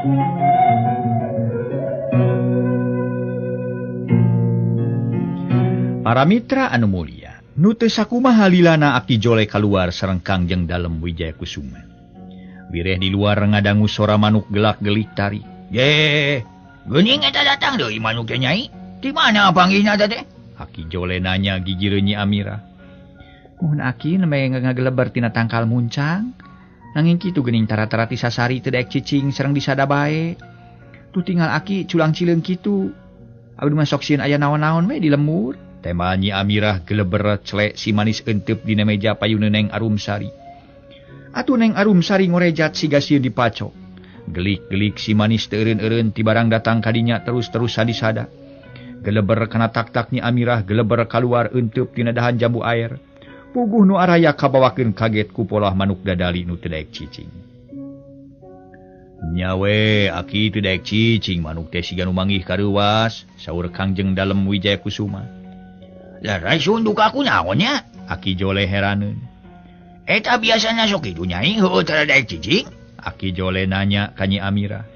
Para mitra anu mulia, nu teu sakumaha lilana Aki Jole kaluar sareng Kangjeng dalem Wijaya Kusuma. Wireh di luar ngadangu sora manuk gelak-gelik tari. Ye, geuning eta datang deui manuk teh Nyai. Di mana panggihna teh? Aki Jole nanya gigireun Nyi Amira. Mun Aki nembe ngageleber tina tangkal muncang. Nanging kitu geuning tara-tara ti sasari teu daek cicing sareng disada bae. Tu tinggal Aki culang cileung kitu. Abdi mah sok sieun aya naon-naon we di lemur. Tema Nyi Amirah geleber celek si manis enteup dina meja payuna Neng Arumsari. Atuh Neng Arumsari ngorejat siga sieun dipacok. Gelik-gelik si manis teu eureun-eureun ti barang datang kadinya terus-terus sadisada. Geleber kana tak-tak Nyi Amirah geleber kaluar enteup tina dahan jambu air. Puguh nu araya kabawakeun kaget ku polah manuk dadali nu teu daek cicing. Nyawe Aki teu daek cicing manuk teh siga nu manggih kareuwas, saur Kangjeng dalem Wijaya Kusuma. Lah rai sunduk aku naonnya? Aki Jole heraneun. Eta biasana sok kitu Nyai, heueuh tara daek cicing? Aki Jole nanya ka Nyi Amirah.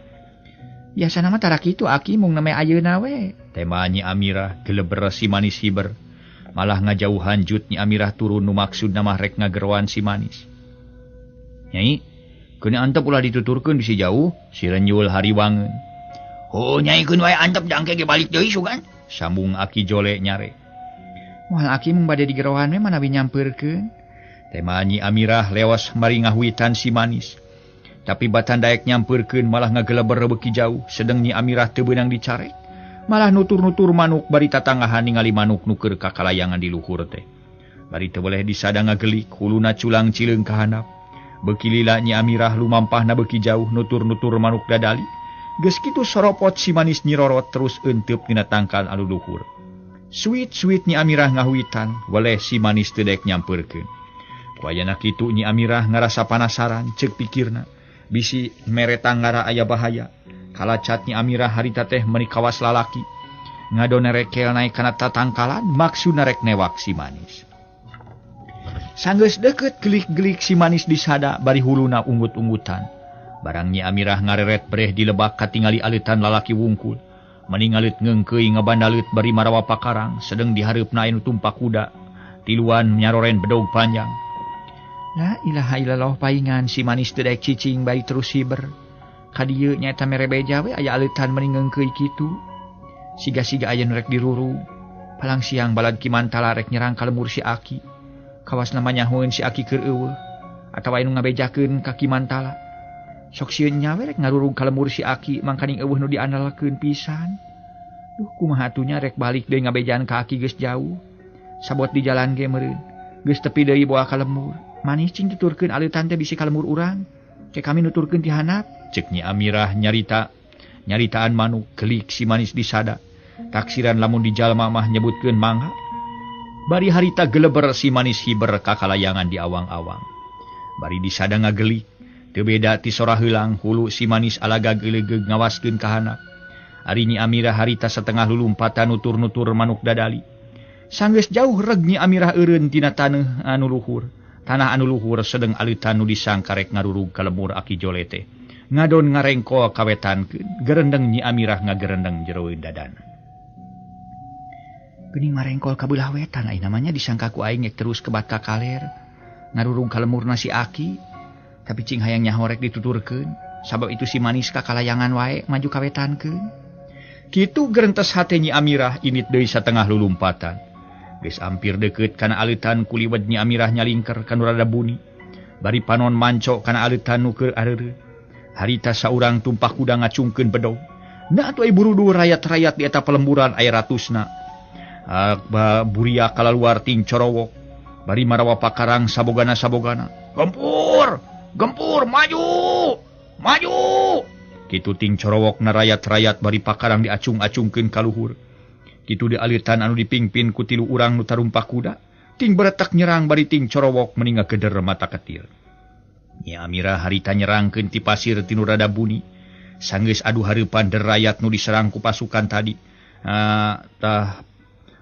Biasana mah tara kitu Aki mung neme ayeuna we. Tema Nyi Amirah geleber si manis hiber. Malah ngajauhan jut Nyi Amirah turun nu maksudna mah rek ngageroan si manis. Nyai, keun antep ulah dituturkeun bisi jauh, si renyul hariwangeun. Oh Nyai keun wae antep dangke ge balik deui sugan. Sambung Aki Jole nyare. Moal Aki mung bade digerohan we manawi nyampeurkeun. Tema Nyi Amirah lewas mari ngahuitan si manis. Tapi batan daek nyampeurkeun malah ngageleber beuki jauh, sedeng Nyi Amirah teu beunang dicarek. Malah nutur-nutur manuk bari tatanggahan ningali manuk nu keur kakalayangan di luhur teh. Bari teu boleh disada ngagelik, huluna culang cileung ka handap. Beuki lila Nyi Amirah lumampahna beuki jauh nutur-nutur manuk dadali. Geus kitu soropot si manis nyirorot terus eunteup dina tangkal anu luhur. Suit-suit Nyi Amirah ngahuitan, waleh si manis teu daek nyampeurkeun. Kuayana kitu Nyi Amirah ngarasa panasaran, ceuk pikirna. Bisi mere tanggara aya bahaya. Kalacat Nyi Amirah harita teh meuni kawas lalaki. Ngadon rekel naik kana tatangkalan, maksudna rek newak si manis. Sanggeus deukeut gelik-gelik si manis disada bari huluna unggut-unggutan. Barang Nyi Amirah ngareret breh di lebak katingali aleutan lalaki wungkul. Meni ngalit ngeungkeuy ngabandaleut bari marawa pakarang, sedeng di hareupna anu tumpak kuda. Tiluan nyaroren bedog panjang. La ilaha illallah paingan si manis teu daek cicing bari terus hiber. Kadieu nyaeta mere beja we aya aleutan meni ngeungkeuy kitu. Siga-siga aya nu rek diruru. Palang siang balad Kimantala rek nyerang ka lemur si Aki. Kawas namanya nyahoeun si Aki keur eueuh. Atawa anu ngabejakeun ka Kimantala. Sok sieun nya we rek ngarurug ka lemur si Aki mangkaning eueuh nu diandalkeun pisan. Duh kumaha atunya rek balik deui ngabejaan ka Aki geus jauh. Sabot di jalan ge meureun. Geus tepi deui boa ka lemur. Manis cing tuturkeun aleutan teh bisi ka lemur urang. Ke kami nuturkeun ti handap. Cek Nyi Amirah nyaritaan manuk gelik si manis disada. Taksiran lamun di jalma mah nyebutkeun mangga. Bari harita geleber si manis hiber ka kalayangan di awang-awang. Bari disada ngagelik. Teu beda ti sora heulang hulu si manis alagag euleugeg ngawaskeun ka handap. Ari Nyi Amirah harita setengah lulumpatan nutur-nutur manuk dadali. Sanggeus jauh reg Nyi Amirah eureun tina taneuh anu luhur. Tanah anu luhur sedeng aleutan nu disangka rek ngarurug ka lemur Aki Jole teh. Ngadon ngarengkol kawetankeun, gerendeng Nyi Amirah ngagerendeng jero dadana. Geuning marengkol ka beulah wetan ai namanya disangka ku aing ngek terus kebat ka kaler. Ngarurug ka lemurna si Aki. Tapi cing hayang nyaho rek dituturkeun, sabab itu si manis ka kalayangan wae maju kawetankeun. Kitu gerentes hate Nyi Amirah init deui satengah lulumpatan. Geus ampir deukeut kana aleutan kuliwed Nyi Amirah nyalingker ka nu rada buni. Bari panon manco kana aleutan nu keur areureun. Harita saurang tumpak kuda ngacungkeun bedog. Na atuh ai burudu rayat-rayat di eta pelemburan aya ratusna. Buria kalaluar ting corowok. Bari marawa pakarang sabogana-sabogana. Gempur, maju! Maju! Kitu ting corowok na rayat-rayat bari pakarang diacung-acungkeun ka luhur. Kitu di aleutan anu dipingpin ku tilu urang nu tarumpak kuda, ting beretak nyerang bari ting corowok meuni ngageder mata ketir. Nyi Amirah harita nyerangkeun ti pasir tinu rada buni. Sanggeus adu hareupan derayat nu diserang ku pasukan tadi.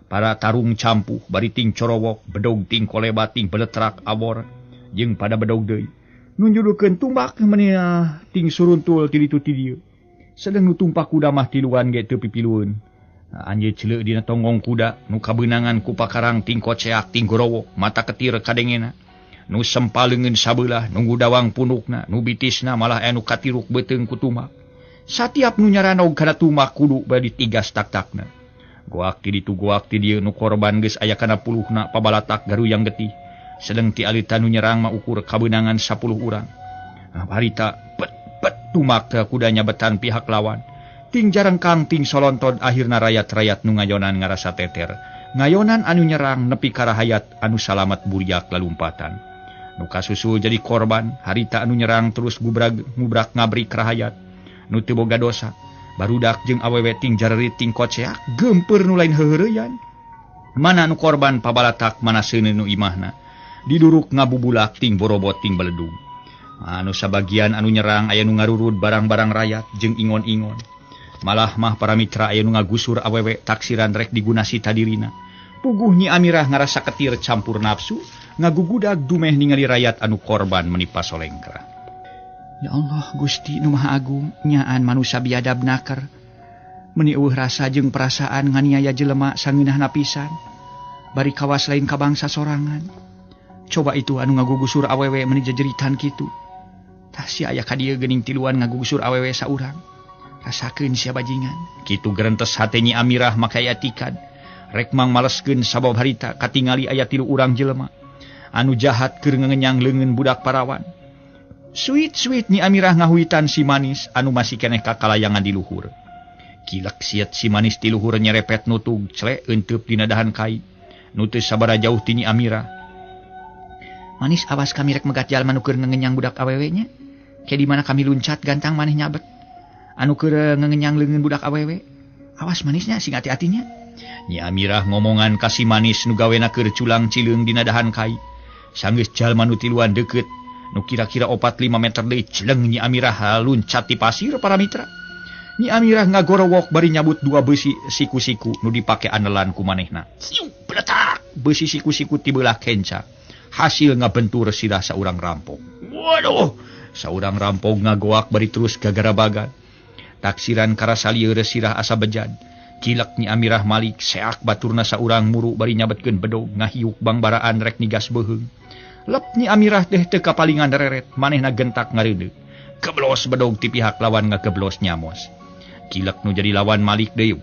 Para tarung campuh bari ting corowok, bedog ting kolebat ting beletrak abor jeung pada bedog deui. Nunjudukeun tumbak meuni ting suruntul ti ditu ti dieu. Sedang nu tumpak kuda mah tiluan ge teu pipilueun. Anjeun celeuk dina tonggong kuda nu kabeunangan ku pakarang ting koceak ting gorowok mata ketir kadengena. Nu sempaleungeun sabelah nu gudawang punukna nu bitisna malah anu katiruk beuteung ku tumak. Satiap nu nyaranog kana tumak kudu bade tigas tak-takna. Goak ti ditu goak ti dieu nu korban geus aya kana puluhna pabalatak garuyang getih. Sedeng ti alita nu nyerang mah ukur kabeunangan 10 urang. Harita bet tumak teh kudanya betan pihak lawan. Ting jarengkang ting solontod akhirna rayat-rayat nu ngayonan ngarasa teter. Ngayonan anu nyerang nepi ka rahayat anu salamat buriak lalumpatan. Nu kasusul jadi korban, harita anu nyerang terus ngubrak ngabrik rahayat. Nu teu boga dosa, barudak jeung awewe ting jarerit ting koceak gempeur nu lain heureuyan. Mana nu korban pabalatak mana seuneun nu imahna. Diduruk ngabubulak ting borobot ting beledung. Anu sabagian anu nyerang aya nu ngarurud barang-barang rakyat jeung ingon-ingon. Malah mah para mitra aya nu ngagusur awewe taksiran rek digunasi tadirina. Puguh Nyi Amirah ngarasa ketir campur nafsu, ngagugudag dumeh ningali rakyat anu korban menipa solengkra. Ya Allah Gusti nu Maha Agung, nyaan manusia biadab nakar. Meuni eueuh rasa jeung perasaan nganiaya jelema sangeunahna pisan. Bari kawas lain ka bangsa sorangan. Coba itu anu ngagugusur awewe meuni jejeritan kitu. Tah sia aya ka dieu geuning tiluan ngagugusur awewe saurang. Rasakeun sia bajingan. Kitu gerentes hate Nyi Amirah make aya tikad. Rek mang maleskeun sabab harita katingali aya 3 urang jelema anu jahat keur ngenyang leungeun budak parawan. Suit Nyi Amirah ngahuitan si Manis anu masih keneh kakalayangan di luhur. Kilak siet si Manis di luhur nyerepet nutug cele eunteup dina dahan kai. Nu teu sabaraha jauh ti Nyi Amirah. Manis awas kami rek megat jalma nu keur ngenyang budak awewe nya. Kayak di mana kami luncat gantang maneh nyabet. Anu keur ngenyang leungeun budak awewe. Awas Manisnya sing hati-hatinya. Nyi Amirah ngomongan ka si Manis nu gawena keur culang cileung dina dahan kai. Sanggeus jalma nu tiluan deukeut nu kira-kira 4-5 meter deui celeng Nyi Amirah luncat ti pasir para mitra. Nyi Amirah ngagorowok bari nyabut 2 besi siku-siku nu dipake anelan ku manehna. Siu bletak besi siku-siku ti beulah kenca. Hasil ngabentur sirah saurang rampok. Waduh, saurang rampok ngagoak bari terus gagarabagan. Taksiran karasa lieur sirah asa bejad. Kilak Nyi Amirah malik seak baturna saurang muru bari nyabetkeun bedog ngahiuk bangbaraan rek nigas beuheung. Lep Nyi Amirah teh teu kapalingan dereret manehna gentak ngareudeuh. Keblos bedog ti pihak lawan ngakeblos nyamos. Kilak nu jadi lawan malik deui.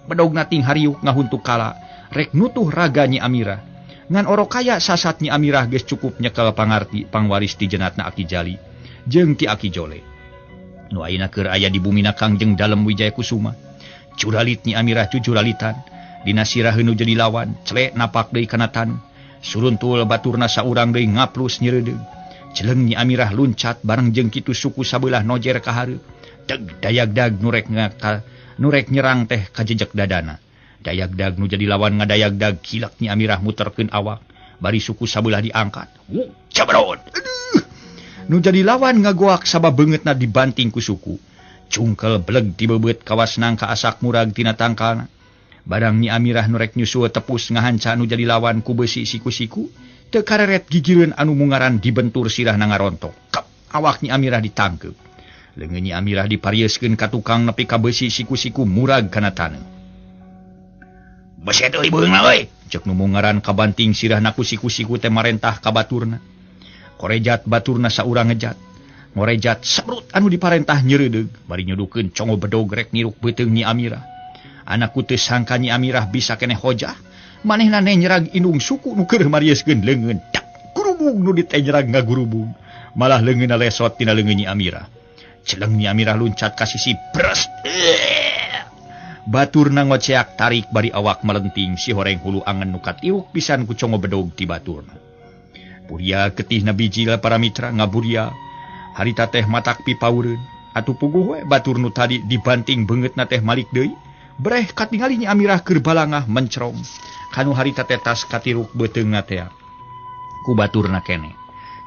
Bedogna ting hariuk ngahuntuk kala rek nutuh raga Nyi Amirah. Ngan orokaya sasat Nyi Amirah geus cukup nyekel pangarti pangwaris ti jenatna Aki Jali jeung ti Aki Jole. Nu ayeuna keur aya di bumina Kangjeng Dalem Wijaya Kusuma. Curalit Nyi Amirah cucuralitan dina siraheun nu jadi lawan celek napak deui kana tan. Suruntul baturna saurang deui ngaplus nyeureudeuh. Celeng Nyi Amirah luncat bareng jeung kitu suku sabelah nojer ka hareup. Teg dayagdag nu rek nyerang teh ka jejeg dadana. Dayagdag nu jadi lawan ngadayagdag kilak Nyi Amirah muterkeun awak bari suku sabelah diangkat. Cabrot. Nu jadi lawan ngagoak sabab beungeutna dibanting ku suku. Cungkel beleg ti beubeut kawas nangka asak murag tina tangkalna. Barang Nyi Amirah nu rek nyusul tepus ngahanca nu jadi lawan ku besi siku-siku teu kareret gigireun anu mungaran dibentur sirahna ngarontok. Kep awak Nyi Amirah ditangkep. Leungeun Nyi Amirah diparieuskeun ka tukang nepi ka besi siku-siku murag kana taneuh. Beset euy beungna euy, ceuk nu mungaran kabanting sirahna ku siku-siku teh marentah ka baturna. Korejat baturna saurang ngejat. Ngorejat sabrut anu diparentah nyeureudeuh bari nyodukeun congo bedog rek niruk beuteung Nyi Amirah. Anak teu sangka Nyi Amirah bisa keneh hojah. Manehna ne nyerang indung suku nu keur marieuskeun leungeun. Dak gurubung nu diteh nyerang ngagurubung. Malah leungeunna lesot tina leungeun Nyi Amirah. Celeng Nyi Amirah luncat ka sisi bres. Baturna ngoceak tarik bari awak melenting si horeng hulu angen nu katiuk pisan ku congo bedog ti baturna. Buria getihna biji para mitra ngaburia. Harita teh matak pipaureun. Atuh puguh we batur nu tadi dibanting beungeutna teh malik deui. Breh katingali Nyi Amirah keur balangah mencrong. Kanu harita teh tas katiruk beuteungna teh. Ku baturna keneh.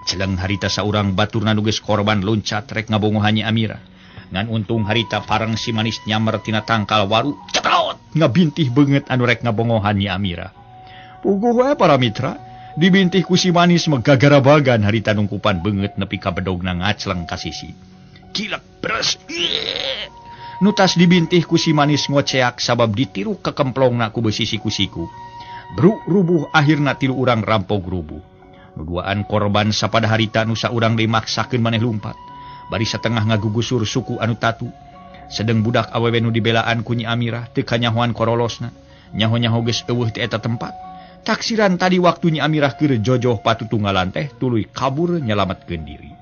Celeng harita saurang baturna nu geus korban loncat rek ngabongohan Nyi Amirah. Ngan untung harita parang si Manis nyamer tina tangkal waru cekrot ngabintih beungeut anu rek ngabongohan Nyi Amirah. Puguh we para mitra, dibintih ku si Manis megagarabagan harita nungkupan beungeut nepi ka bedogna ngacleng ka sisi. Kilak beres. nutas dibintih ku si manis ngoceak sabab ditiru kekemplongna ku besi siku-siku. Bruk rubuh akhirna 3 urang rampog rubuh. Nuduaan korban sapada harita nusa urang deui maksakeun maneh lumpat. Bari satengah ngagugusur suku anu tatu. Sedeng budak awewe nu dibelaan ku Nyi Amirah teu kanyahoan korolosna. Nyaho-nyaho geus eueuh ti eta tempat. Taksiran tadi waktu Nyi Amirah keur jojoh patutunggalan teh tuluy kabur nyelametkeun diri.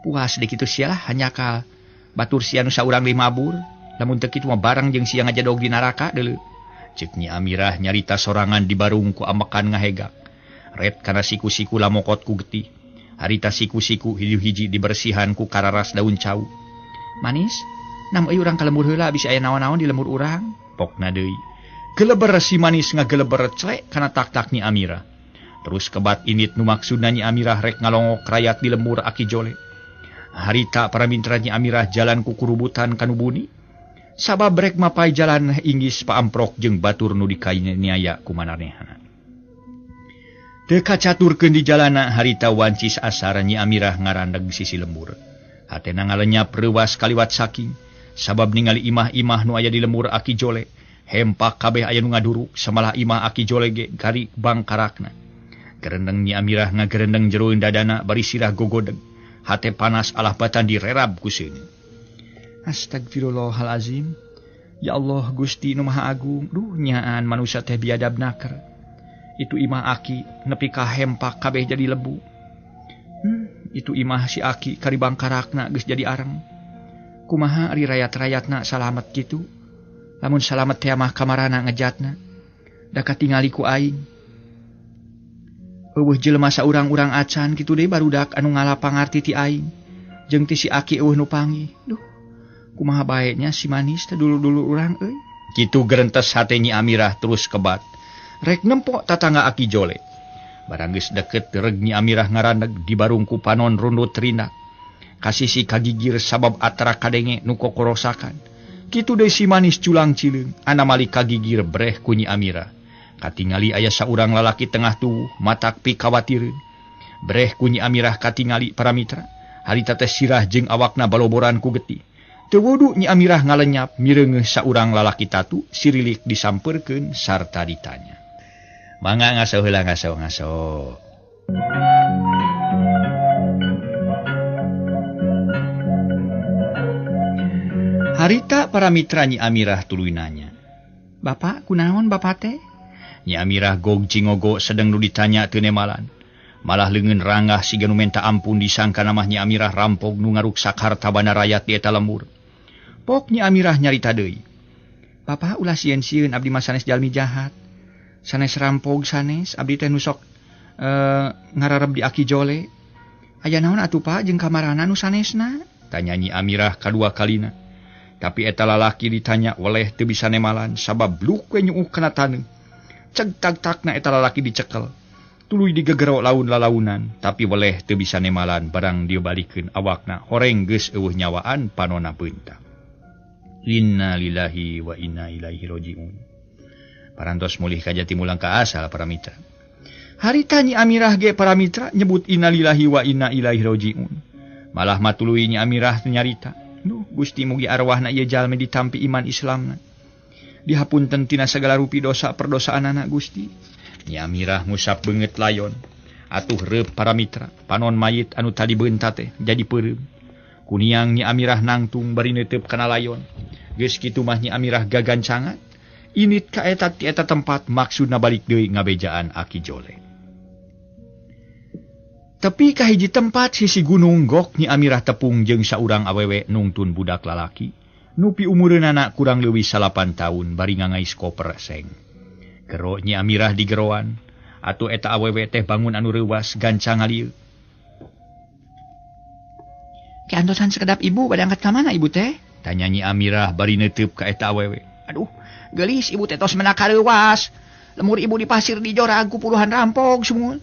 Puas deuk kitu sia lah hanyakal batur sia nu saurang deui mabur. Lamun teu kitu mah barang jeung sia ngajadog di neraka deuleu. Ceuk Nyi Amirah nyarita sorangan di barung ku amekan ngahegak. Ret kana siku-siku lamokot ku getih. Harita siku-siku hiji-hiji dibersihan ku kararas daun cau. Manis, nam euy urang kalembur heula bisa aya naon-naon di lembur urang. Pokna deui. Geleber si manis ngageleber clek kana tak-tak Nyi Amirah. Terus kebat init nu maksudna Nyi Amirah rek ngalongok rayat di lembur Aki Jole. Harita para mitra Nyi Amirah jalan ku kurubutan kanu buni. Sabab rek mapai jalan inggis paamprok jeung batur nu dikaniaya ku manehna. Teu kacaturkeun di jalana harita wancis asar Nyi Amirah ngarandeg sisi lembur. Hatena ngalenyap reuwas kaliwat saking sabab ningali imah-imah nu aya di lembur Aki Jole. Hempak kabeh aya nu ngaduruk samalah imah Aki Jole ge gari bangkarakna. Gerendeng Nyi Amirah ngagerendeng jeroeun dadana bari sirah gogodeg. Hate panas alah batan direrab ku seun. Astagfirullahalazim. Ya Allah Gusti nu Maha Agung, duh nyaan manusia teh biadab naker. Itu imah Aki nepi ka hempak kabeh jadi lebu. Itu imah si Aki kari bangkarakna geus jadi areng. Kumaha ari rayat-rayatna salamet kitu? Lamun salamet teh mah kamarana ngejatna. Da katingali ku aing. Eueuh jelema saurang-urang acan kitu deui barudak anu ngalapang arti ti aing. Jeung ti si Aki eueuh nu panggih. Duh. Kumaha baeknya si manis teh dulu-dulu urang euy. Kitu gerentes hate Nyi Amirah terus kebat. Rek nempok tatangga Aki Jole. Barang geus deket reg Nyi Amirah ngarandeg di barung ku panon rundut rindak. Kasisi kagigir sabab atara kadenge nu kokorosakan. Kitu deui si manis culang cileung anamali kagigir breh ku Nyi Amirah. Katingali aya saurang lalaki tengah tubuh matak pi kawatireun. Breh ku Nyi Amirah katingali para mitra. Harita teh sirah jeung awakna baloboran ku getih. Teu wudu Nyi Amirah ngalenyap mireungeuh saurang lalaki tatu sirilik disampeurkeun sarta ditanya. Mangga ngaso heula ngaso. Harita para mitra Nyi Amirah tuluy nanya. Bapak, kunaon bapak teh? Nyi Amirah gog cingogo sedeng nu ditanya teu nemalan. Malah leungeun ranggah siga nu menta ampun disangka namah Nyi Amirah rampog nu ngaruksak harta bana rakyat di eta lembur. Pok Nyi Amirah nyarita deui. Bapak ulah sieun-sieun abdi mah sanes jalmi jahat. Sanes rampog sanes abdi teh nu sok ngarareb di Aki Jole. Aya naon atuh Pak jeung kamarana nu sanesna? Tanya Nyi Amirah kadua kalina. Tapi eta lalaki ditanya weleh teu bisa nemalan sabab bluk we nyuuh kana taneuh. Ceg tak-takna eta lalaki dicekel. Tuluy digegero laun lalaunan tapi weleh teu bisa nemalan barang dia balikeun awakna horeng geus eueuh nyawaan panonna beuntak. Inna lillahi wa inna ilaihi rajiun. Parantos mulih ka jati mulang ka asal para mitra. Harita Nyi Amirah ge para mitra nyebut inna lillahi wa inna ilaihi rajiun. Malah matuluy Nyi Amirah nyarita. Duh Gusti mugi arwahna ieu jalmi ditampi iman Islamna. Dihapunten tina sagala rupi dosa perdosaanana Gusti. Nyi Amirah ngusap beungeut layon. Atuh reup para mitra, panon mayit anu tadi beunta teh jadi peureum. Kuniang Nyi Amirah nangtung bari neuteup kana layon. Geus kitu mah Nyi Amirah gagancangan. Init ka eta ti eta tempat maksudna balik deui ngabejaan Aki Jole. Tepi ka hiji tempat sisi gunung gok Nyi Amirah tepung jeung saurang awewe nungtun budak lalaki. Nupi umureunana kurang leuwih 8 taun bari ngangais koper seng. Gero Nyi Amirah digeroan. Atuh eta awewe teh bangun anu reuwas gancang ngalieu. Keantosan sekedap ibu bade angkat ka mana ibu teh? Tanya Nyi Amirah bari neuteup ka eta awewe. Aduh, geulis ibu teh tos menaka reuwas. Lemur ibu di pasir di jorag ku puluhan rampog sumul.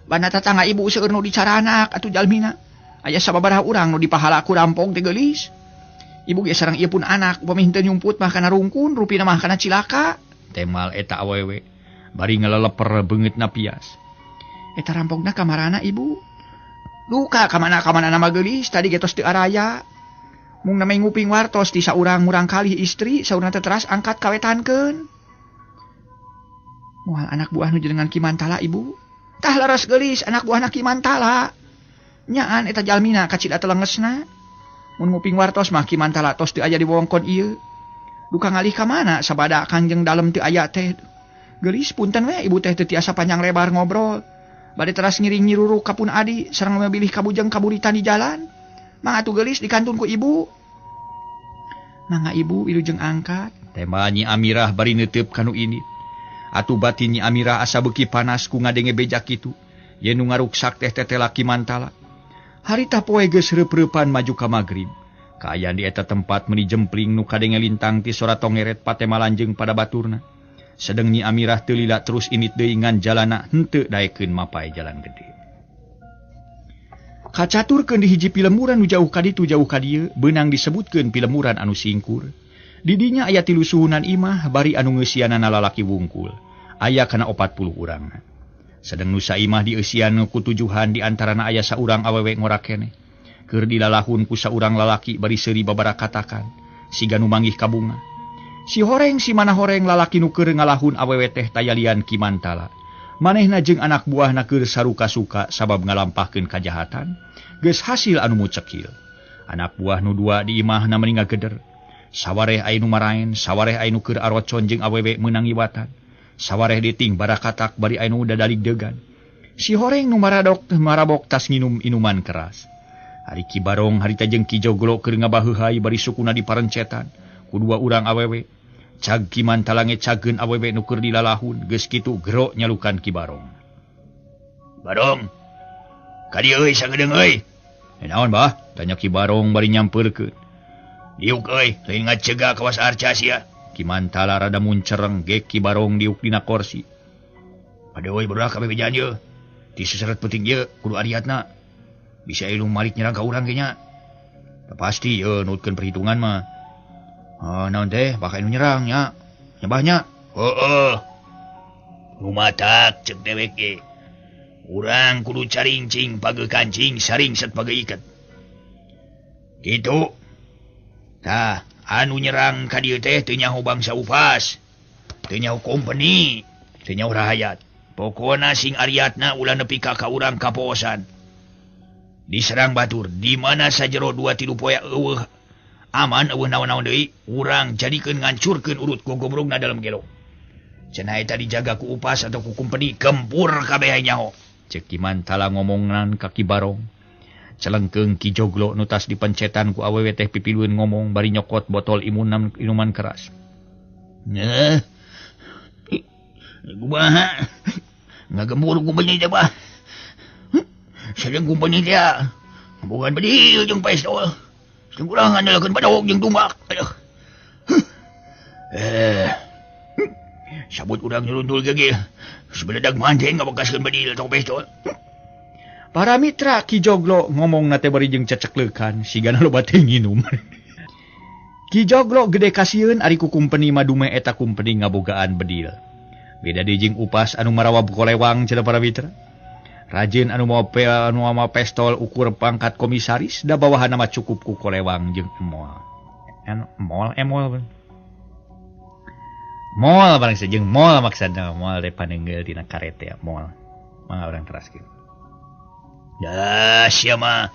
Bana tatangga ibu seueur nu dicaranak atuh jalmina. Aya sababaraha urang nu dipahala ku rampog teh geulis. Ibu ge sareng ieu pun anak upami henteu nyumput mah kana rungkun rupina mah kana cilaka. Temal eta awewe bari ngeleleper beungeutna pias. Eta rampogna kamarana ibu. Luka kamana-kamana nama geulis tadi getos teu araya. Mung namai nguping wartos ti saurang-urang kali istri saurna teh teras angkat kawetankeun. Moal anak buah nu jenengan Kimantala ibu. Tah laras geulis anak buah Ki Mantala. Nyaan eta jalmina kacida telengesna. Mun nguping wartos mah Ki Mantala tos teu aya di wewengkon ieu. Duka ngalih ka mana sabada Kangjeng dalem teu aya teh. Geulis punten we ibu teh teu tiasa panjang lebar ngobrol. Bade teras ngiring nyiruruk kapun adi sareng memilih kabujeng kaburitan di jalan. Mangga atuh geulis dikantun ku ibu. Mangga ibu wilujeng angkat. Tema Nyi Amirah bari neuteup kanu ini. Atuh batin Nyi Amirah asa beuki panas ku ngadenge bejak kitu. Yen nu ngaruksak teh tetela Kimantala. Harita poe geus reup-reupan maju ka magrib. Kaayaan di eta tempat meuni jempling nu kadenge lintang ti sora tongeret patema lanjeng pada baturna. Sedeng Nyi Amirah teu lila terus init deui ngan jalana henteu daekeun mapai jalan gede. Kacaturkeun di hiji pilemuran nu jauh kaditu jauh ka dieu beunang disebutkeun pilemuran anu singkur. Di dinya aya 3 suhunan imah bari anu ngeusianana lalaki wungkul. Aya kana 40 urang. Sedeng nu saimah dieusian ku 7 di antarana aya saurang awewe ngora keneh. Keur dilalahun ku saurang lalaki bari seuri babara katakan siga nu manggih ka bunga. Si horeng si mana horeng lalaki nu keur ngalahun awewe teh tayalian Kimantala. Manehna jeung anak buahna keur saruka-suka sabab ngalampahkeun kajahatan, geus hasil anu mucekil. Anak buah nu 2 di imahna meuni ngageder. Sawareh aya nu maraen, sawareh aya nu keur arocon jeung awewe meunang iwatan. Sawareh diting barakatak bari aya nu dadalig deugan. Si horeng nu marabok tas nginum inuman keras. Hari Ki Barong harita jeung Ki Joglo keur ngabaheuhai bari sukuna diparencetan. Kudua urang awewe, cag Kimantala ngecageun awewe nu keur dilalahun, geus kitu gero nyalukan Ki Barong. Barong, ka dieu euy sagedeung euy. Naon bah? Tanya Ki Barong bari nyampeurkeun. Diuk euy, lain ngacegah kawas arca sia. Kimantala rada muncereng ge Ki Barong diuk dina kursi. Pada euy budak kabeh bejaan ieu. Ti seseret penting ieu kudu ariatna. Bisa ilmu malik nyerang ka urang ge nya. Pasti ieu nutkeun perhitungan mah. Naon teh bakal nu nyerang nya. Nyabahnya. Heueuh. Rumatak cek dewek ge. Urang kudu carincing page kancing saring set page iket. Kitu. Tah, anu nyerang ka dieu teh teu nyaho bangsa Upas. Teu nyaho kompeni, teu nyaho rahayat. Pokona sing ariatna ulah nepi ka urang kaposan. Diserang batur di mana sajero 2-3 poe eueuh. Aman eueuh naon-naon deui, urang jadikeun ngancurkeun urut ku gombrongna dalam gelo. Cenah eta dijaga ku Upas atau ku kompeni gempur kabeh nyaho. Cek Kimantala ngomongan ka Ki Barong. Celengkeung Ki Joglo nu tas dipencetan ku awewe teh pipilueun ngomong bari nyokot botol inuman keras. Nah. Kumaha? Ngagembur kompeni teh bah. Sedang kompeni teh bukan bedil jeung pistol. Kurang andalkeun badog jeung tumbak. Aduh. Sabut urang nyuruntul gege. Sebedadag manteng ngabekaskeun bedil atau pistol. Para mitra Ki Joglo ngomong nate bari jeung cecekleukan sigana loba teh nginum. Ki Joglo gede kasieun ari ku kumpeni madume eta kumpeni ngabogaan bedil. Beda deui jeung Upas anu marawab kolewang cenah para mitra. Rajin anu mau pistol ukur pangkat komisaris da bawahan nama cukup ku kolewang jeung emol. Mol barang jeung mol maksudna mol de paneungeul dina karete mol. Mangga urang teraskeun. Ya sia mah.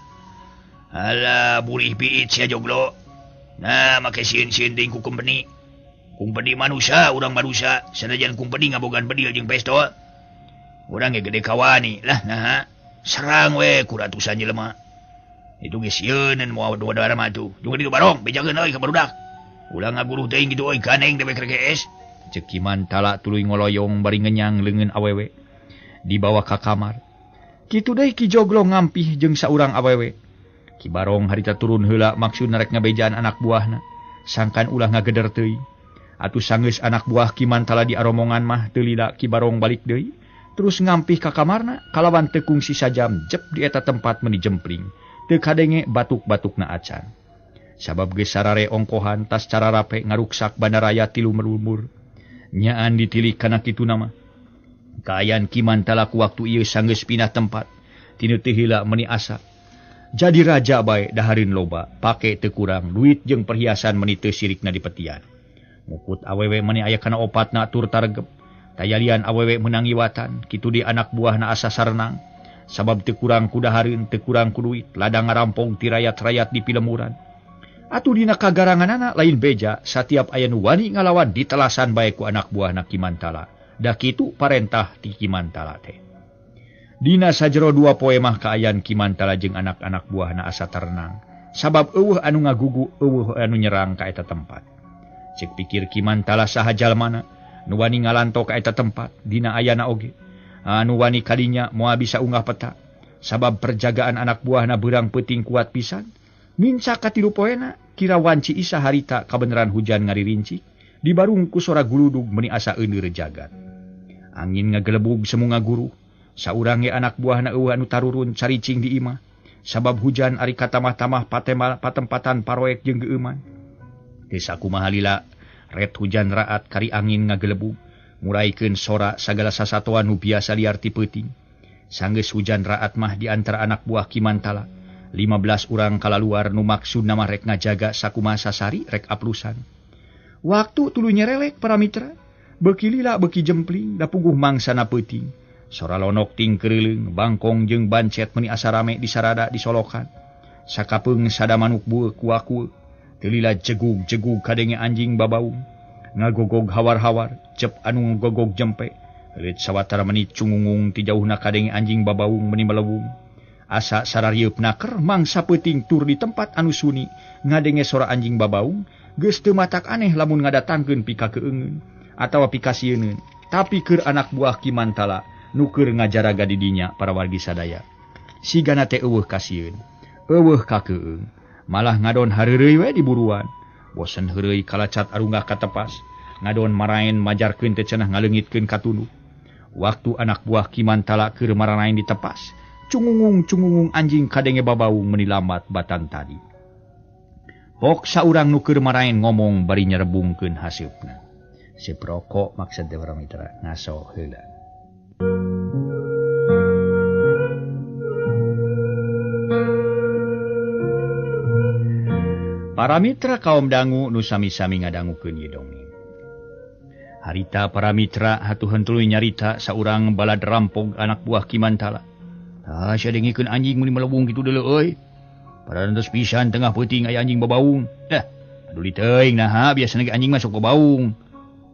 Alah burih biit sia Joglo. Nah make sieun-sieun deui ku kompeni. Kompeni manusia, urang manusia, sanajan kompeni ngabogaan bedil jeung pistol. Urang ge gede kawani lah nah. Serang we ku ratusan jelema. Itu ge sieun moal dua-dua mah tuh. Jeung di Barong bejakeun euy ka barudak. Ulah ngaguruh teuing kitu euy ganeng dewek regees. Cek Kimantala tuluy ngoloyong bari ngenyang leungeun awewe. Dibawa ka kamar. Kitu deui Ki Joglo ngampih jeung saurang awewe. Ki Barong harita turun heula maksudna rek ngabejaan anak buahna. Sangkan ulah ngageder teuing. Atuh sanggeus anak buah Kimantala di aromongan mah teu lila Ki Barong balik deui. Terus ngampih ka kamarna kalawan teu kungsi sajam jep di eta tempat meuni jempling. Teu kadenge batuk-batukna acan. Sabab geus sarare ongkohan tas cara rape ngaruksak bandaraya 3 merumur. Nyaan ditilik kana kituna mah. Kaayaan Kimantala ku waktu ieu sanggeus pindah tempat. Tinu teu heula meuni asa. Jadi raja baik dahareun loba, pake teu kurang duit jeung perhiasan meniteu sirikna di petian. Mukut awewe meni aya kana opatna tur taregep. Tayalian awewe menang iwatan, kitu di anak buahna asa sarenang. Sabab teu kurang ku dahareun, teu kurang ku duit, ladang ngarampong ti rayat-rayat di pilemuran. Atuh dina kagaranganana lain beja, satiap aya nu wani ngalawan ditelasan bae ku anak buahna Kimantala. Da kitu parentah ti Kimantala teh. Dina sajero 2 poe mah kaayaan Kimantala jeung anak-anak buahna asa tarenang. Sabab eueuh anu ngagugu, eueuh anu nyerang ka eta tempat. Cek pikir Kimantala saha jalmana nu wani ngalanto ka eta tempat dina ayana oge. Anu wani kadinya moal bisa unggah peta. Sabab perjagaan anak buahna beurang peuting kuat pisan. Minca ka 3 poena kira wanci isa harita kabeneran hujan ngaririnci. Dibarung ku sora guludug meuni asa euneur jagat. Angin ngagelebug semu ngaguru. Saurang ge anak buahna eueuh anu tarurun caricing di imah. Sabab hujan ari katamah-tamah patempatan paroek jeung geuman. Teu sakumaha lila ret hujan raat kari angin ngagelebug. Muraikeun sora sagala sasatoan nu biasa liar ti peuting. Sanggeus hujan raat mah di antara anak buah Kimantala. 15 urang kalaluar nu maksudna mah rek ngajaga sakumaha sasari rek aplusan. Waktu tuluy nyerelek para mitra, beuki lila beuki jempling da puguh mangsana peuting. Sora lonok ting keureuleung, bangkong jeung bancet meuni asa rame di sarada disolokan. Sakapeung sada manuk bueu kuak-kueu. Teu lila jegug-jegug kadenge anjing babaung. Ngagogog hawar-hawar, cep anu ngagogog jempe. Leuit sawatara menit cungungung ti jauhna kadenge anjing babaung meuni melewung. Asa sararieupeuna keur mangsa peuting tur di tempat anu suni ngadenge sora anjing babaung geus teu matak aneh lamun ngadatangkeun pika keueungeun atawa pika sieunneun tapi keur anak buah Kimantala nu keur ngajaraga di dinya para wargi sadaya sigana teh eueuh ka sieun eueuh ka keueung malah ngadon hareureuy we diburuan bosen heureuy kalacat arunggah ka tepas ngadon maraen majarkeun teh cenah ngaleungitkeun ka tunduk waktu anak buah Kimantala keur maranaen di tepas cungungung anjing kadenge babaung meuni lambat batan tadi. Pok saurang nu keur maraen ngomong bari nyerebungkeun haseupna. Seproko maksud para mitra ngaso heula. Para mitra kaum dangu nu sami-sami ngadangukeun ieu dongeng. Harita para mitra hatuheun tuluy nyarita saurang balad rampog anak buah Kimantala. Sia dengikeun anjing meuni melewung kitu deuleu euy. Padahal tos pisan tengah peuting aya anjing babaung. Peduli teuing naha biasana ge anjing mah sok babaung.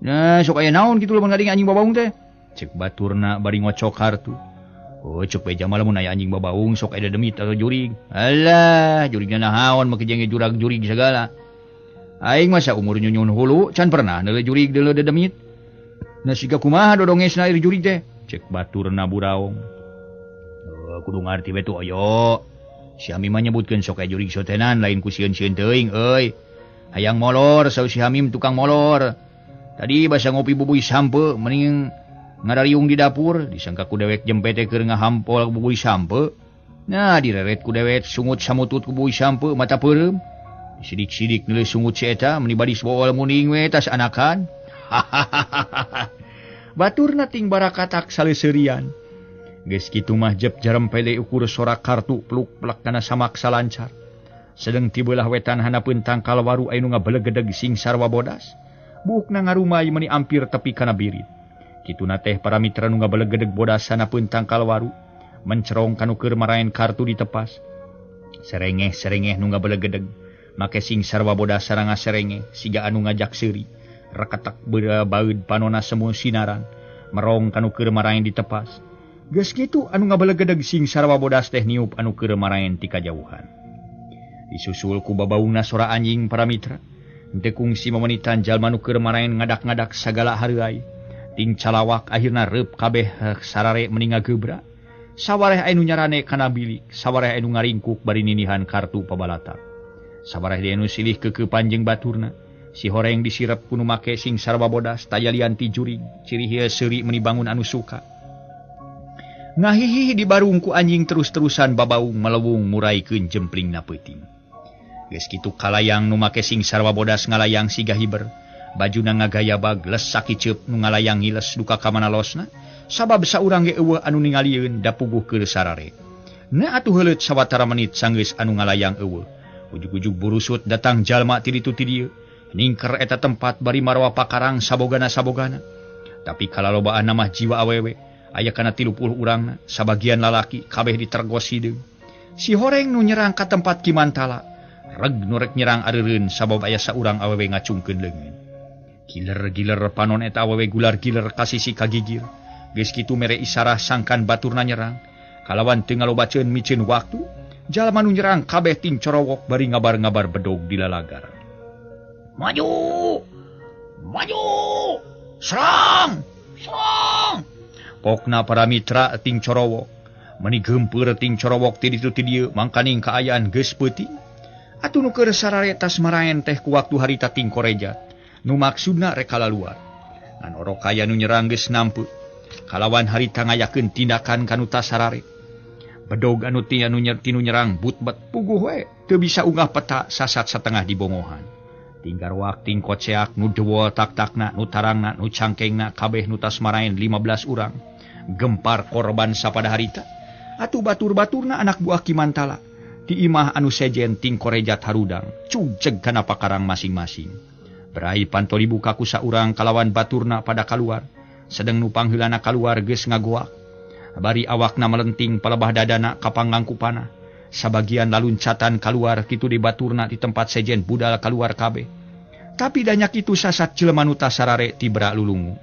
Nah, sok aya naon kitu lamun ngadeng anjing babaung teh? Cek baturna bari ngocok kartu. Oh, cek beja mah lamun aya anjing babaung sok aya demit atau jurig. Alah, jurigna nahaon make jeung jurag-jurig segala. Aing mah saumur nyunyun hulu can pernah deuleu jurig deuleu demit. Nah siga kumaha dodongesna ieu jurig teh? Cek baturna buraong. Kudu ngarti we tu ayo. Si Hamim mah nyebutkeun sok aya jurig sotenan lain ku sieun-sieun teuing euy. Hayang molor saur si Hamim tukang molor. Tadi basa ngopi bubuy sampe mending ngarariung di dapur disangka ku dewek jempe teh keur ngahampol bubuy sampe. Nah direret ku dewek sungut samutut ku bubuy sampe mata peureum. Sidik-sidik neuleuh sungut si eta meuni badis bool muning we tas anakan. Baturna ting barakatak saleuseurian. Geus kitu mah jep jarempele ukur sora kartu peluk-pelak kana samaksa lancar. Sedeng ti beulah wetan hanapeun tangkal waru anu ngabelegedeg sing sarwa bodas. Buukna ngarumay meuni ampir tepi kana birit. Kituna teh para mitra nu ngabelegedeg bodas hanapeun tangkal waru mencerong kanu keur maraen kartu di tepas. Serengeh-serengeh nu ngabelegedeg make sing sarwa bodas saranga serengeh siga anu ngajak seuri. Reketek baeud panona semu sinaran merong kanu keur maraen di tepas. Geus kitu anu ngabelegedeg sing sarwa bodas teh niup anu keur maraen ti kajauhan. Disusul ku babaungna sora anjing para mitra. Henteu kungsi mamenitan jalma nu keur maraen ngadak-ngadak sagala hareuy. Ting calawak akhirna reup kabeh sarare meuni ngagebra. Sawareh anu nyarane kana bilik, sawareh anu ngaringkuk bari ninihan kartu pabalatak. Sawareh anu silih keukeu panjang baturna. Si horeng disirep ku nu make sing sarwa bodas tayalian ti jurig, ciri ieu seuri meuni bangun anu suka. Ngahihi di barung ku anjing terus-terusan babaung melewung muraikeun jemplingna peuting. Geus kitu kalayang nu make sing sarwa bodas ngalayang siga hiber. Bajuna ngagayabag lesak iceup nu ngalayang ngiles duka ka manalosna. Sabab saurang ge eueuh anu ningalieun da puguh keur sarare. Na atuh heuleut sawatara menit sanggeus anu ngalayang eueuh. Ujug-ujug burusut datang jalma ti ditu ti dieu. Ningker eta tempat bari marwa pakarang sabogana-sabogana. Tapi kalalobaan mah jiwa awewe, aya kana 30 urangna, sabagian lalaki kabeh ditergos hideung. Si horeng nu nyerang ka tempat Kimantala, reg nu rek nyerang areureun sabab aya saurang awewe ngacungkeun leungeun. Giler-giler panon eta awewe gular giler ka sisi kagigir. Geus kitu mere isarah sangkan baturna nyerang. Kalawan teu ngalobaceun miceun waktu, jalma nu nyerang kabeh ting corowok bari ngabar-ngabar bedog di lalagar. Maju! Maju! Serang! Serang! Pokna para mitra ting corowok. Meni gempeur ting corowok ti ditu ti dieu mangkaning kaayaan geus peuting. Atuh nu keur sarare tas maraen teh ku waktu harita ting korejat. Nu maksudna rek kalaluar. Ngan orok kaya nu nyerang geus nampeu. Kalawan harita ngayakeun tindakan kanu tas sarare. Bedog anu tinu nyerang butbet puguh we teu bisa unggah peta sasat satengah dibongohan. Tinggar wak ting koceak nu dewol tak-takna nu tarangna nu cangkengna kabeh nu tas maraen 15 urang. Gempar korban sapada harita. Atuh batur-baturna anak buah Kimantala. Ti imah anu sejen ting korejat harudang. Cujeg kana pakarang masing-masing. Berai pantoli buka ku saurang kalawan baturna pada kaluar. Sedeng nu pangheulana kaluar geus ngagoak. Bari awakna melenting palebah dadana ka panggangkupana. Sabagian laluncatan kaluar kitu di baturna di tempat sejen budal kaluar kabeh. Tapi danyak itu sasat jelema nu tasarare ti berak lulungu.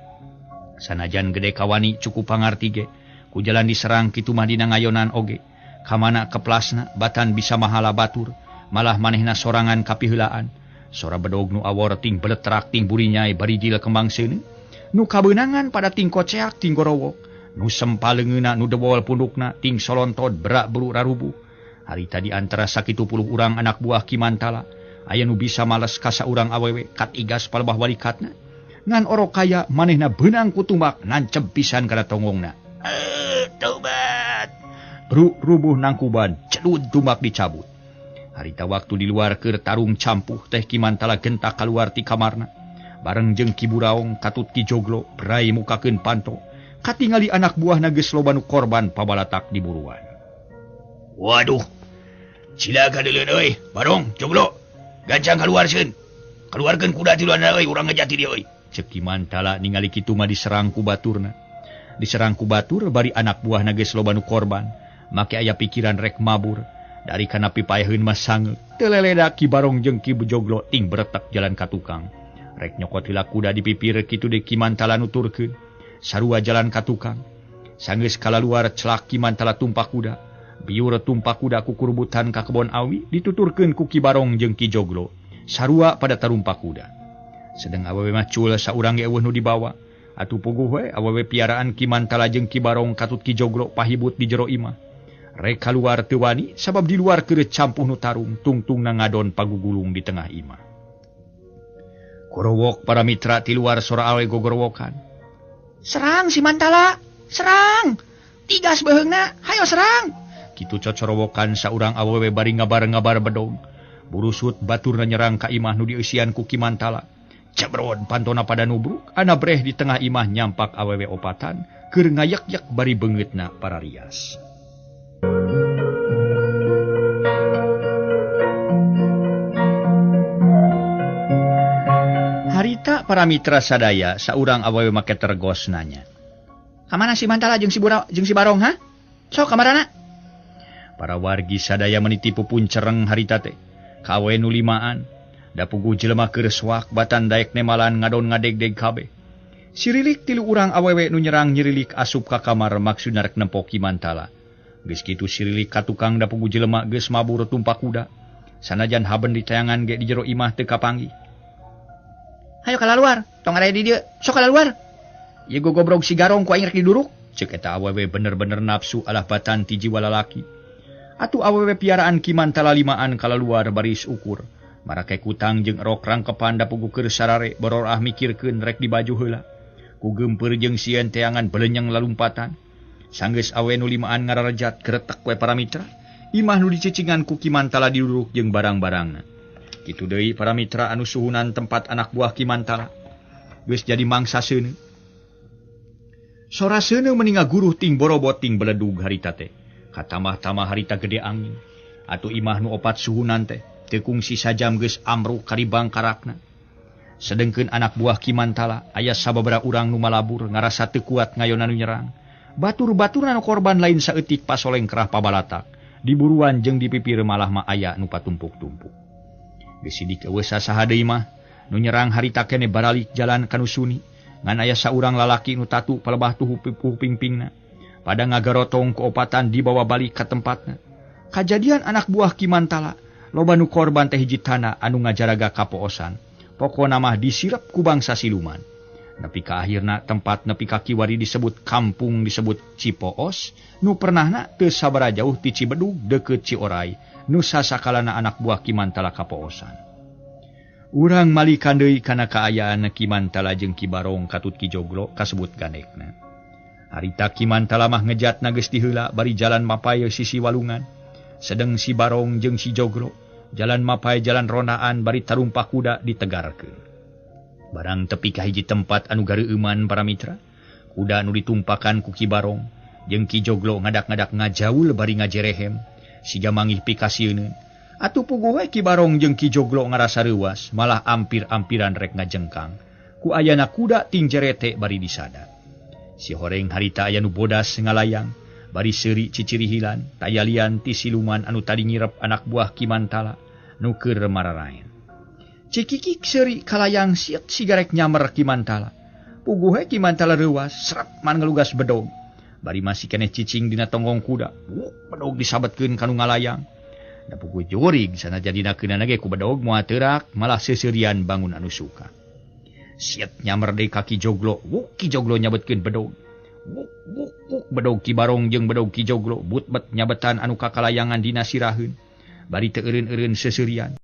Sanajan gede kawani cukup pangarti ge, ku jalan diserang kitu mah dina ngayonan oge. Kamana keplasna batan bisa mahala batur, malah manehna sorangan kapiheulaan. Sora bedog nu awor ting beletrak ting burinyai bari dil kembang seuneu. Nu kabeunangan pada ting koceak ting gorowok. Nu sempaleungeuna nu dewol pundukna ting solontod berak belu rarubuh. Harita di antara sakitu 10 urang anak buah Kimantala, aya nu bisa males ka saurang awewe kat igas palebah walikatna. Ngan orok kaya manehna beunang ku tumbak nancep pisan kana tonggongna. Tobat. Rubuh nangkuban, celud tumbak dicabut. Harita waktu di luar keur tarung campuh teh Kimantala gentak kaluar ti kamarna. Bareng jeung Ki Buraong katut Ki Joglo berai mukakeun panto. Katingali anak buahna geus loba nu korban pabalatak diburuan. Waduh, silakan dulu euy, Barong, Joglo, gancang kaluarkeun. Keluarkeun kuda ti luarna euy, urang ngejati dia euy. Ceuk Kimantala ningali kitu mah diserang ku baturna. Diserang ku batur bari anak buahna geus loba nu korban, make aya pikiran rek mabur. Dari kana pipaeheun mah sangeut. Teu leleda Ki Barong jeung Ki Joglo ting beretek jalan ka tukang. Rek nyokot lila kuda di pipir kitu deui Kimantala nuturkeun. Sarua jalan ka tukang. Sanggeus kalaluar celak Kimantala tumpak kuda. Biur tumpak kuda ku kurbutan ka kebon awi dituturkeun ku Ki Barong jeung Ki Joglo. Sarua pada tarumpak kuda. Sedeng awewe mah cul saurang ge eueuh nu dibawa. Atuh puguh we awewe piaraan Kimantala jeung Ki Barong katut Ki Joglo pahibut di jero imah. Rek kaluar teu wani sabab di luar keur campuh nu tarung tungtungna ngadon pagugulung di tengah imah. Gorowok para mitra ti luar sora awe gogorowokan. Serang si Mantala, serang! Tigas beheungna, hayo serang! Kitu cocorowokan saurang awewe bari ngabar-ngabar bedog. Burusut baturna nyerang ka imah nu dieusian ku Kimantala. Cebrod pantona pada nubruk, ana breh di tengah imah nyampak awewe opatan, keur ngayak-yak bari beungeutna para rias. Harita para mitra sadaya saurang awewe make tergos nanya. Kamana si Mantala jeung si Barong, ha? Sok kamarana? Para wargi sadaya meniti pupun cereng harita teh. Ka awewe nu limaan, da puguh jelema keur soak batan daek nemalan ngadon ngadeg-deg kabeh. Sirilik 3 urang awewe nu nyerang nyirilik asup ka kamar maksudna rek nempok Kimantala. Geus kitu sirilik ka tukang da puguh jelema geus mabur tumpak kuda. Sanajan haben di tayangan ge di jero imah teu kapanggih. Hayo kalaluar, tong area di dieu, sok kalaluar. Ieu gogobrog si Garong ku aing rek diduruk. Ceuk eta awewe bener-bener nafsu alah batan ti jiwa lalaki. Atuh awewe piaraan Kimantala limaan kalaluar baris ukur. Marake kutang jeung rok rangkepan da puguh keur sarare bororah mikirkeun rek dibaju heula. Ku gempeur jeung sieun teangan belenyeng lalumpatan. Sanggeus awewe nu limaan ngararejat keretek we para mitra. Imah nu dicecingan ku Kimantala diduruk jeung barang-barangna. Kitu deui para mitra anu suhunan tempat anak buah Kimantala. Geus jadi mangsa seuneu. Sora seuneu meninga guruh ting borobot ting beledug harita teh. Katambah-tambah harita gede angin. Atuh imah nu opat suhunan teh tekung sisa jam geus amruk karibang karakna. Sedengkeun anak buah Kimantala aya sababaraha urang nu malabur ngarasa teu kuat ngayon anu nyerang. Batur-baturan korban lain saeutik pasoleng kerah pabalatak. Diburuan jeung dipipir malah mah aya nu patumpuk-tumpuk. Geus sidik eueuh sasaha deui mah nu nyerang harita keneh baralik jalan kanu suni. Ngan aya saurang lalaki nu tatu palebah tuh pingpingna. Pada ngagarotong keopatan dibawa balik ka tempatna. Kajadian anak buah Kimantala loba nu korban teh hiji tana anu ngajaraga kapoosan. Pokona mah disirep ku bangsa siluman. Nepi ka akhirna tempat nepi ka kiwari disebut kampung disebut Cipoos, nu pernahna teu sabaraha jauh ti Cibedug deukeut Cioray, nu sasakalana anak buah Kimantala kapoosan. Urang malikan deui kana kaayaan Kimantala jeung Ki Barong katut Ki Joglo kasebut ganekna. Harita Kimantala mah ngejatna geus diheula bari jalan mapay sisi walungan. Sedeng si Barong jeung si Joglo jalan mapay jalan rondaan bari tarumpah kuda ditegarkeun. Barang tepi ka hiji tempat anu gareuman para mitra, kuda anu ditumpakan ku Ki Barong jeung Ki Joglo ngadak-ngadak ngajaul bari ngajerehem siga mangih pikasieun. Atuh puguh we Ki Barong jeung Ki Joglo ngarasa reuwas, malah ampir-ampiran rek ngajengkang. Ku ayana kuda ting jerete bari disada. Si horeng harita aya nu bodas ngalayang, bari seuri cicirihilan, tayalian ti siluman anu tadi ngirep anak buah Kimantala nu keur mararaen. Cikikik seuri kalayang siet sigarek nyamer Kimantala. Puguh we Kimantala reuwas, srep man ngelugas bedog. Bari masih keneh cicing dina tonggong kuda. Bedog disabetkeun kanu ngalayang. Da puguh jurig sana jadina keunana ge ku bedog moal teurak malah seseurian bangun anu suka. Siet nyamer deui ka Ki Joglo. Ki Joglo nyabetkeun bedog. Bedog Ki Barong jeung bedog Ki Joglo but-bet nyabetan anu kakalayangan dina siraheun. Bari teu eureun-eureun seseurian.